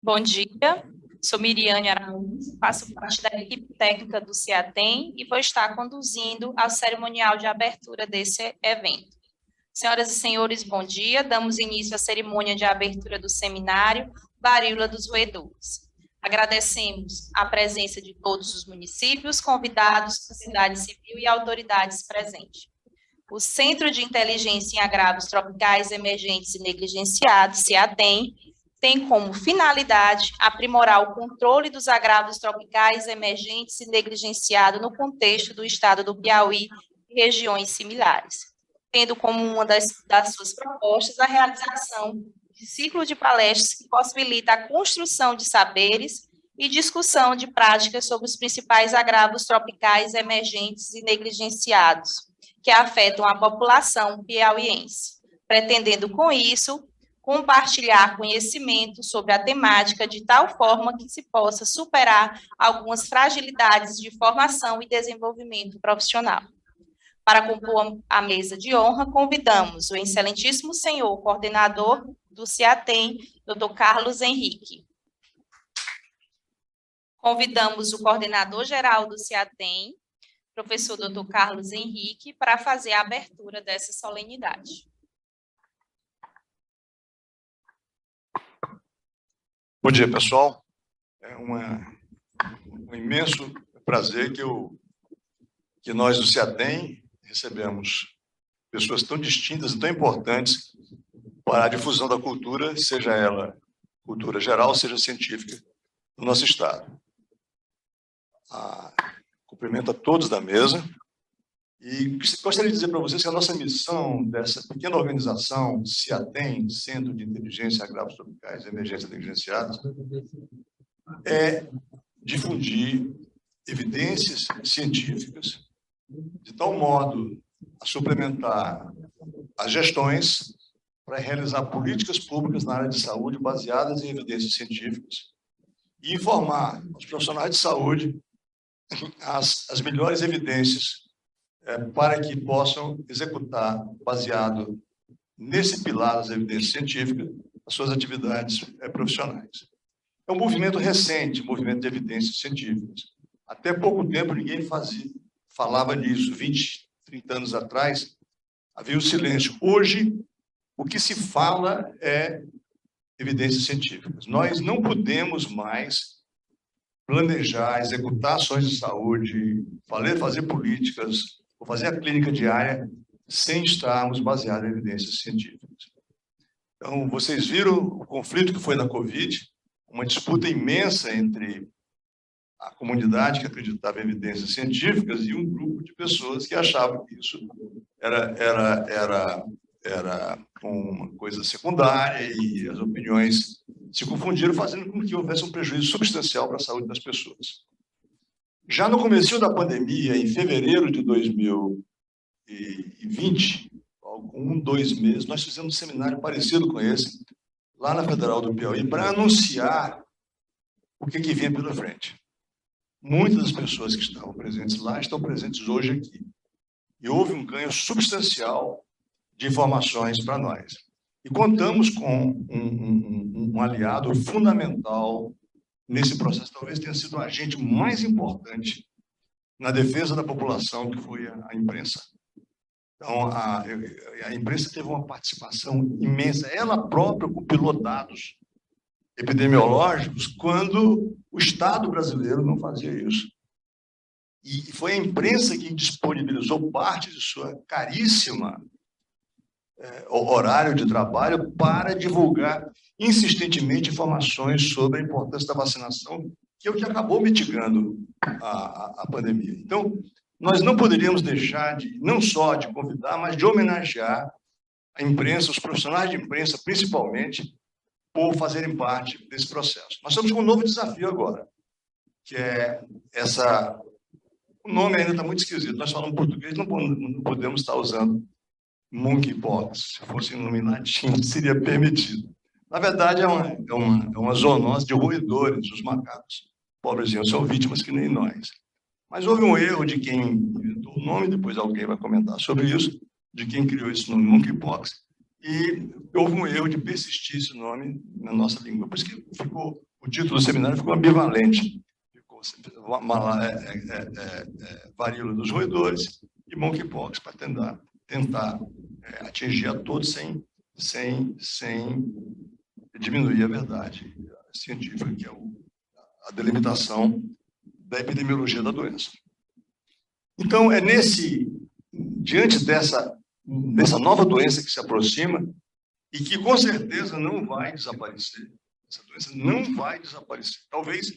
Bom dia, sou Miriane Araújo, faço parte da equipe técnica do CIATEM e vou estar conduzindo a cerimonial de abertura desse evento. Senhoras e senhores, bom dia. Damos início à cerimônia de abertura do seminário Varíola dos Roedores. Agradecemos a presença de todos os municípios, convidados, sociedade civil e autoridades presentes. O Centro de Inteligência em Agravos Tropicais Emergentes e Negligenciados, CIATEM, tem como finalidade aprimorar o controle dos agravos tropicais emergentes e negligenciados no contexto do estado do Piauí e regiões similares, tendo como uma das suas propostas a realização de ciclo de palestras que possibilita a construção de saberes e discussão de práticas sobre os principais agravos tropicais emergentes e negligenciados que afetam a população piauiense, pretendendo com isso compartilhar conhecimento sobre a temática de tal forma que se possa superar algumas fragilidades de formação e desenvolvimento profissional. Para compor a mesa de honra, convidamos o excelentíssimo senhor coordenador do CIATEM, Dr. Carlos Henrique. Convidamos o coordenador-geral do CIATEM, professor Dr. Carlos Henrique, para fazer a abertura dessa solenidade. Bom dia, pessoal. É um imenso prazer que nós do CIATEM recebemos pessoas tão distintas e tão importantes para a difusão da cultura, seja ela cultura geral, seja científica, no nosso estado. Cumprimento a todos da mesa e gostaria de dizer para vocês que a nossa missão dessa pequena organização, CIATEM, Centro de Inteligência em Agravos Tropicais e Emergências Negligenciadas, é difundir evidências científicas de tal modo a suplementar as gestões para realizar políticas públicas na área de saúde baseadas em evidências científicas e informar os profissionais de saúde as melhores evidências para que possam executar, baseado nesse pilar das evidências científicas, as suas atividades profissionais. É um movimento recente, movimento de evidências científicas. Até pouco tempo ninguém falava nisso. 20, 30 anos atrás, havia o silêncio. Hoje, o que se fala é evidências científicas. Nós não podemos mais planejar, executar ações de saúde, fazer políticas, ou fazer a clínica diária, sem estarmos baseados em evidências científicas. Então, vocês viram o conflito que foi na Covid, uma disputa imensa entre a comunidade que acreditava em evidências científicas e um grupo de pessoas que achavam que isso era uma coisa secundária e as opiniões se confundiram, fazendo com que houvesse um prejuízo substancial para a saúde das pessoas. Já no começo da pandemia, em fevereiro de 2020, algum 2 meses, nós fizemos um seminário parecido com esse, lá na Federal do Piauí, para anunciar o que vinha pela frente. Muitas das pessoas que estavam presentes lá estão presentes hoje aqui. E houve um ganho substancial de informações para nós. E contamos com um aliado fundamental nesse processo, talvez tenha sido o agente mais importante na defesa da população, que foi a imprensa. Então, a imprensa teve uma participação imensa. Ela própria compilou dados epidemiológicos quando o Estado brasileiro não fazia isso. E foi a imprensa que disponibilizou parte de sua caríssima horário de trabalho para divulgar insistentemente informações sobre a importância da vacinação, que é o que acabou mitigando a pandemia. Então, nós não poderíamos deixar não só de convidar, mas de homenagear a imprensa, os profissionais de imprensa, principalmente, por fazerem parte desse processo. Nós estamos com um novo desafio agora, que é o nome ainda está muito esquisito, nós falamos português, não podemos estar usando monkeypox. Se fosse um nome latim, seria permitido. Na verdade, é uma zoonose de roedores, os macacos. Pobrezinhos, são vítimas que nem nós. Mas houve um erro de quem inventou o nome, depois alguém vai comentar sobre isso, de quem criou esse nome, monkeypox, e houve um erro de persistir esse nome na nossa língua. Por isso que ficou, o título do seminário ficou ambivalente. Ficou varíola dos roedores e monkeypox, para tentar atingir a todos sem diminuir a verdade científica, que é a delimitação da epidemiologia da doença. Então, diante dessa nova doença que se aproxima e que, com certeza, não vai desaparecer. Essa doença não vai desaparecer. Talvez,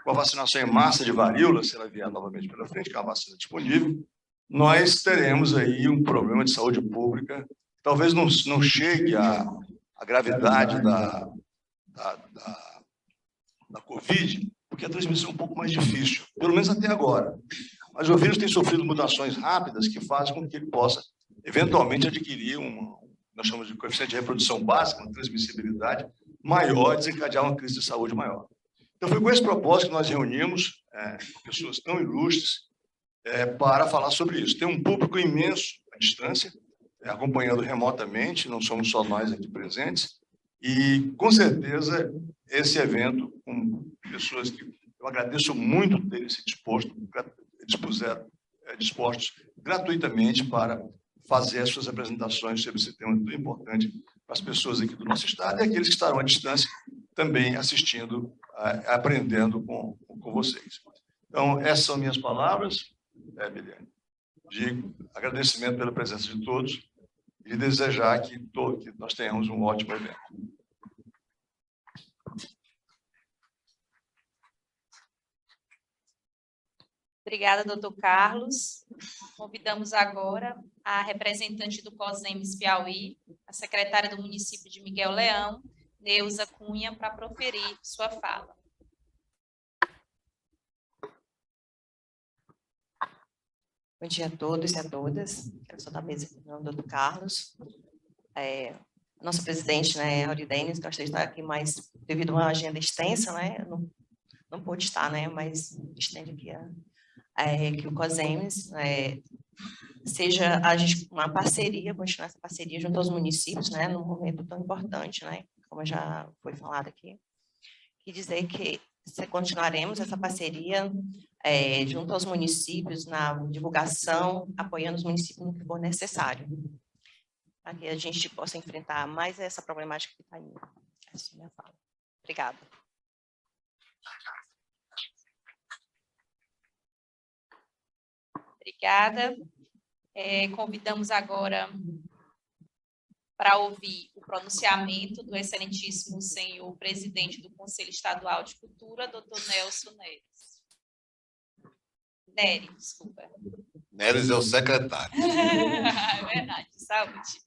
com a vacinação em massa de varíola, se ela vier novamente pela frente, que é uma vacina disponível, nós teremos aí um problema de saúde pública. Talvez não chegue à gravidade da Covid, porque a transmissão é um pouco mais difícil, pelo menos até agora. Mas o vírus tem sofrido mutações rápidas que fazem com que ele possa, eventualmente, adquirir nós chamamos de coeficiente de reprodução básica, uma transmissibilidade maior e desencadear uma crise de saúde maior. Então, foi com esse propósito que nós reunimos pessoas tão ilustres para falar sobre isso. Tem um público imenso à distância, acompanhando remotamente, não somos só nós aqui presentes, e, com certeza, esse evento, com pessoas que eu agradeço muito terem se dispostos gratuitamente para fazer as suas apresentações sobre esse tema tão importante para as pessoas aqui do nosso estado e aqueles que estarão à distância também assistindo, aprendendo com vocês. Então, essas são minhas palavras, Miliane, de agradecimento pela presença de todos e desejar que nós tenhamos um ótimo evento. Obrigada, doutor Carlos. Convidamos agora a representante do COSEMES Piauí, a secretária do município de Miguel Leão, Neuza Cunha, para proferir sua fala. Bom dia a todos e a todas. Quero saudar a mesa do doutor Carlos. Nosso presidente, Auridenes, gostaria de estar aqui, mas devido a uma agenda extensa, não pôde estar, mas estende aqui que o COSEMES seja uma parceria, continuar essa parceria junto aos municípios, num momento tão importante, como já foi falado aqui, e dizer que continuaremos essa parceria junto aos municípios na divulgação, apoiando os municípios no que for necessário, para que a gente possa enfrentar mais essa problemática que está aí. Essa é a minha fala. Obrigada. Obrigada. Convidamos agora para ouvir o pronunciamento do excelentíssimo senhor presidente do Conselho Estadual de Cultura, doutor Nelson Neres. Neres, desculpa. Neres é o secretário. É verdade, saúde.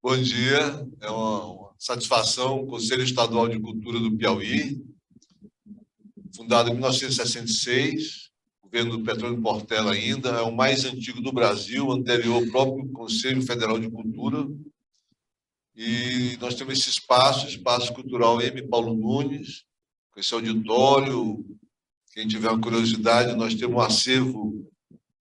Bom dia, é uma satisfação, o Conselho Estadual de Cultura do Piauí, fundado em 1966, governo do Petrônio Portela ainda, é o mais antigo do Brasil, anterior ao próprio Conselho Federal de Cultura. E nós temos esse espaço cultural M. Paulo Nunes, com esse auditório. Quem tiver uma curiosidade, nós temos um acervo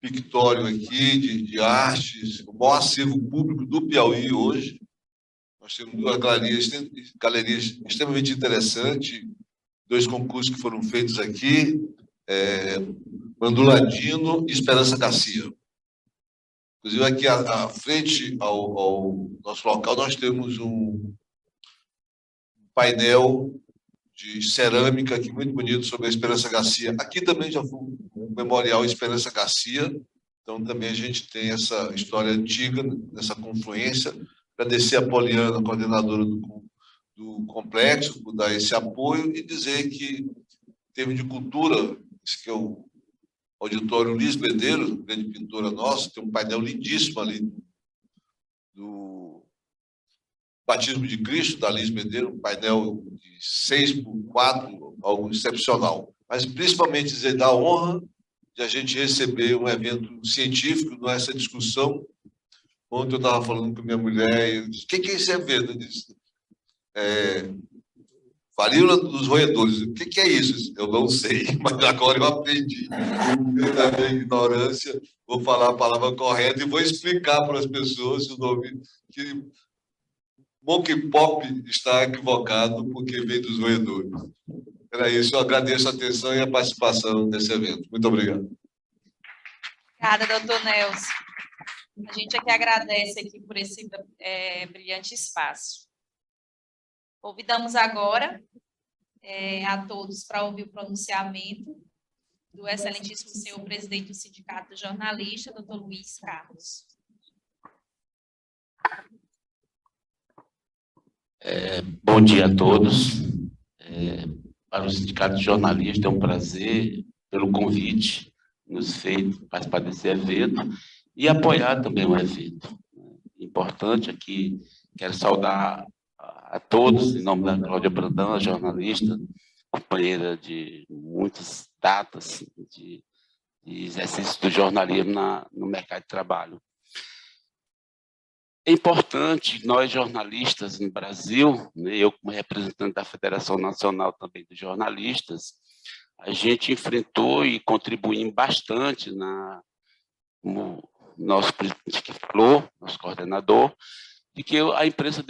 pictório aqui de artes, o maior acervo público do Piauí hoje. Nós temos duas galerias extremamente interessantes, 2 concursos que foram feitos aqui, Manduladino e Esperança Garcia. Inclusive, aqui à frente ao nosso local, nós temos um painel de cerâmica aqui muito bonito sobre a Esperança Garcia. Aqui também já foi um memorial Esperança Garcia, então também a gente tem essa história antiga, nessa confluência. Agradecer a Poliana, coordenadora do complexo, por dar esse apoio e dizer que, em termos de cultura, esse que é o auditório Liz Medeiros, grande pintora nossa, tem um painel lindíssimo ali do Batismo de Cristo, da Liz Medeiros, um painel de 6x4, algo excepcional. Mas, principalmente, dizer da honra de a gente receber um evento científico nessa discussão. Ontem eu estava falando com minha mulher, eu disse, o que é esse evento? Eu disse, varíola dos roedores. O que é isso? Eu não sei, mas agora eu aprendi. Eu, na minha ignorância, vou falar a palavra correta e vou explicar para as pessoas o nome que Monkeypop está equivocado porque veio dos roedores. Era isso, eu agradeço a atenção e a participação nesse evento. Muito obrigado. Obrigada, doutor Nelson. A gente aqui agradece aqui por esse brilhante espaço. Convidamos agora a todos para ouvir o pronunciamento do excelentíssimo senhor presidente do Sindicato Jornalista, doutor Luiz Carlos. Bom dia a todos. Para o Sindicato de Jornalistas é um prazer pelo convite nos feito participar desse evento e apoiar também o evento. Importante aqui, quero saudar a todos, em nome da Cláudia Brandão, jornalista, companheira de muitas datas de exercício do jornalismo no mercado de trabalho. É importante, nós jornalistas no Brasil, né, eu como representante da Federação Nacional também dos Jornalistas, a gente enfrentou e contribuímos bastante como nosso presidente que falou, nosso coordenador, de que a imprensa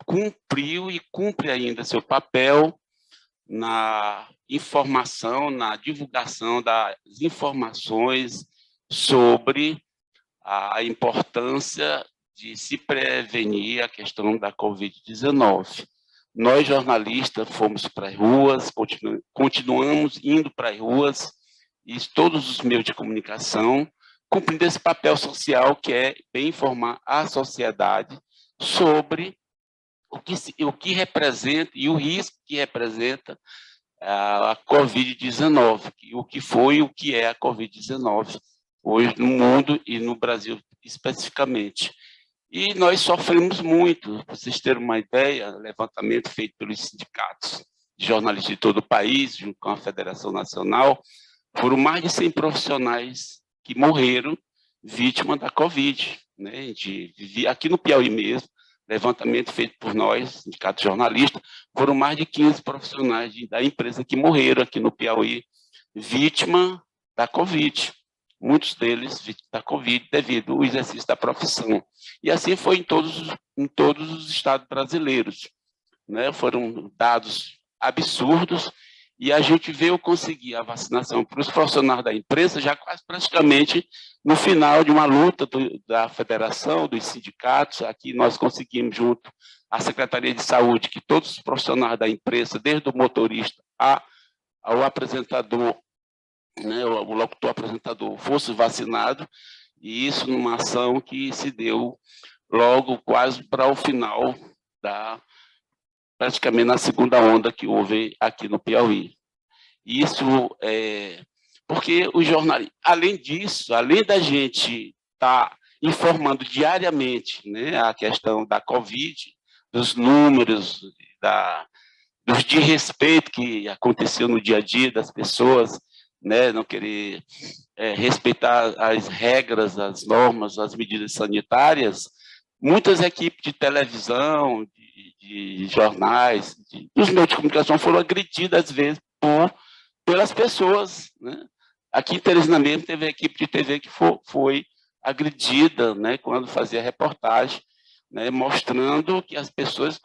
cumpriu e cumpre ainda seu papel na informação, na divulgação das informações sobre a importância de se prevenir a questão da Covid-19. Nós, jornalistas, fomos para as ruas, continuamos indo para as ruas, e todos os meios de comunicação, cumprindo esse papel social que é bem informar a sociedade sobre o que representa e o risco que representa a Covid-19, o que foi e o que é a Covid-19 hoje no mundo e no Brasil especificamente. E nós sofremos muito, para vocês terem uma ideia, levantamento feito pelos sindicatos de jornalistas de todo o país, junto com a Federação Nacional, foram mais de 100 profissionais que morreram vítimas da Covid, né? Aqui no Piauí mesmo, levantamento feito por nós, sindicato jornalista, foram mais de 15 profissionais da empresa que morreram aqui no Piauí, vítima da Covid. Muitos deles vítimas da Covid devido ao exercício da profissão. E assim foi em todos os estados brasileiros, né? Foram dados absurdos e a gente veio conseguir a vacinação para os profissionais da imprensa já quase praticamente no final de uma luta da federação, dos sindicatos. Aqui nós conseguimos, junto à Secretaria de Saúde, que todos os profissionais da imprensa, desde o motorista ao apresentador, né, o locutor apresentador, fosse vacinado, e isso numa ação que se deu logo quase para o final praticamente na segunda onda que houve aqui no Piauí. Isso porque o jornalismo, além disso, além da gente estar informando diariamente, né, a questão da Covid, dos números, dos desrespeito que aconteceu no dia a dia das pessoas, né, não querer respeitar as regras, as normas, as medidas sanitárias, muitas equipes de televisão, de jornais, dos meios de comunicação foram agredidas, às vezes, pelas pessoas, né? Aqui em Teresina mesmo teve a equipe de TV que foi agredida, né, quando fazia reportagem, né, mostrando que as pessoas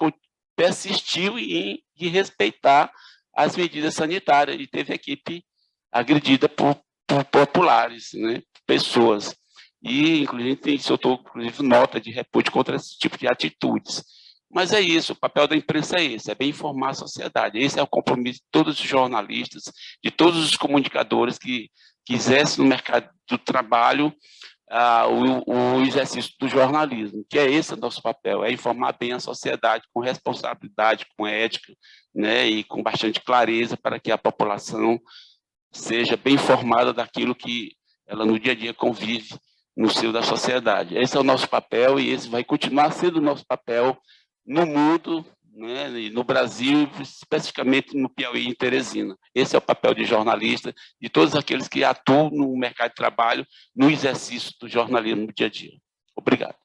persistiam em respeitar as medidas sanitárias, e teve a equipe agredida por populares, né, pessoas. E, inclusive, soltou nota de repúdio contra esse tipo de atitudes. Mas é isso, o papel da imprensa é esse, é bem informar a sociedade. Esse é o compromisso de todos os jornalistas, de todos os comunicadores que exercem no mercado do trabalho o exercício do jornalismo, que é esse o nosso papel, é informar bem a sociedade com responsabilidade, com ética, né, e com bastante clareza para que a população seja bem informada daquilo que ela no dia a dia convive no seio da sociedade. Esse é o nosso papel e esse vai continuar sendo o nosso papel no mundo, né, e no Brasil, especificamente no Piauí e em Teresina. Esse é o papel de jornalista, de todos aqueles que atuam no mercado de trabalho, no exercício do jornalismo no dia a dia. Obrigado.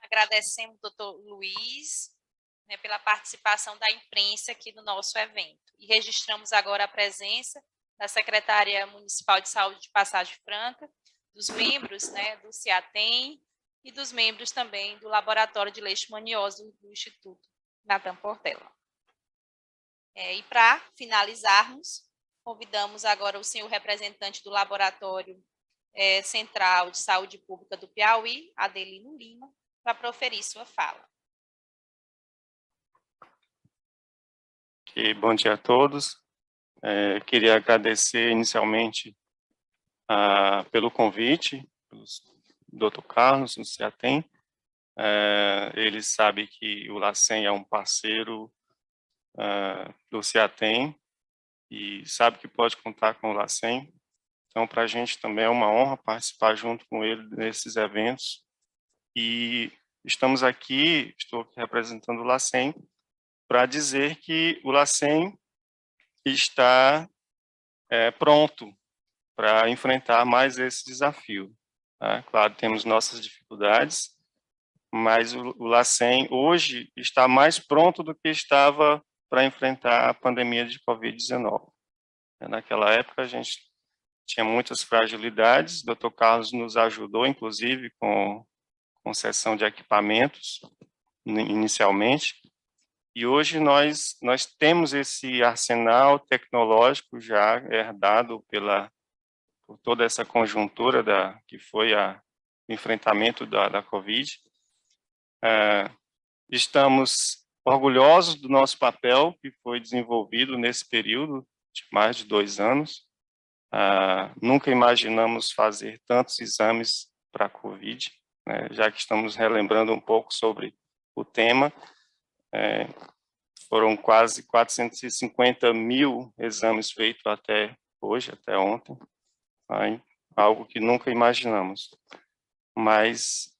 Agradecemos, doutor Luiz, né, pela participação da imprensa aqui no nosso evento. E registramos agora a presença da Secretaria Municipal de Saúde de Passagem Franca, dos membros, né, do CIATEM, e dos membros também do Laboratório de Leishmaniose do Instituto Natan Portela. E para finalizarmos, convidamos agora o senhor representante do Laboratório Central de Saúde Pública do Piauí, Adelino Lima, para proferir sua fala. Bom dia a todos. Queria agradecer inicialmente pelo convite, pelo Dr. Carlos, do CIATEM. Ele sabe que o LACEN é um parceiro do CIATEM e sabe que pode contar com o LACEN. Então, para a gente também é uma honra participar junto com ele nesses eventos. E estou aqui representando o LACEN para dizer que o LACEN está pronto para enfrentar mais esse desafio. Tá? Claro, temos nossas dificuldades, mas o LACEN hoje está mais pronto do que estava para enfrentar a pandemia de Covid-19. Naquela época, a gente tinha muitas fragilidades, o Dr. Carlos nos ajudou, inclusive, com concessão de equipamentos, inicialmente, e hoje nós temos esse arsenal tecnológico já herdado por toda essa conjuntura que foi o enfrentamento da Covid. Estamos orgulhosos do nosso papel que foi desenvolvido nesse período de mais de 2 anos. Nunca imaginamos fazer tantos exames para a Covid, né, já que estamos relembrando um pouco sobre o tema. Foram quase 450 mil exames feitos até hoje, até ontem, algo que nunca imaginamos. Mas,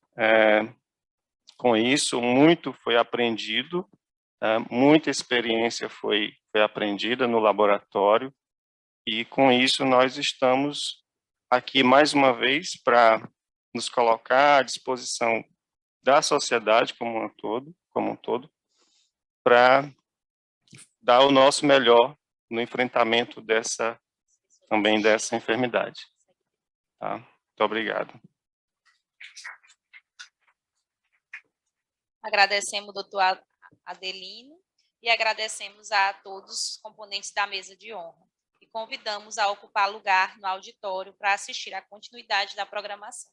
com isso, muito foi aprendido, muita experiência foi aprendida no laboratório, e com isso nós estamos aqui mais uma vez para nos colocar à disposição da sociedade como um todo, para dar o nosso melhor no enfrentamento dessa enfermidade. Tá? Muito obrigado. Agradecemos o doutor Adelino e agradecemos a todos os componentes da mesa de honra. E convidamos a ocupar lugar no auditório para assistir à continuidade da programação.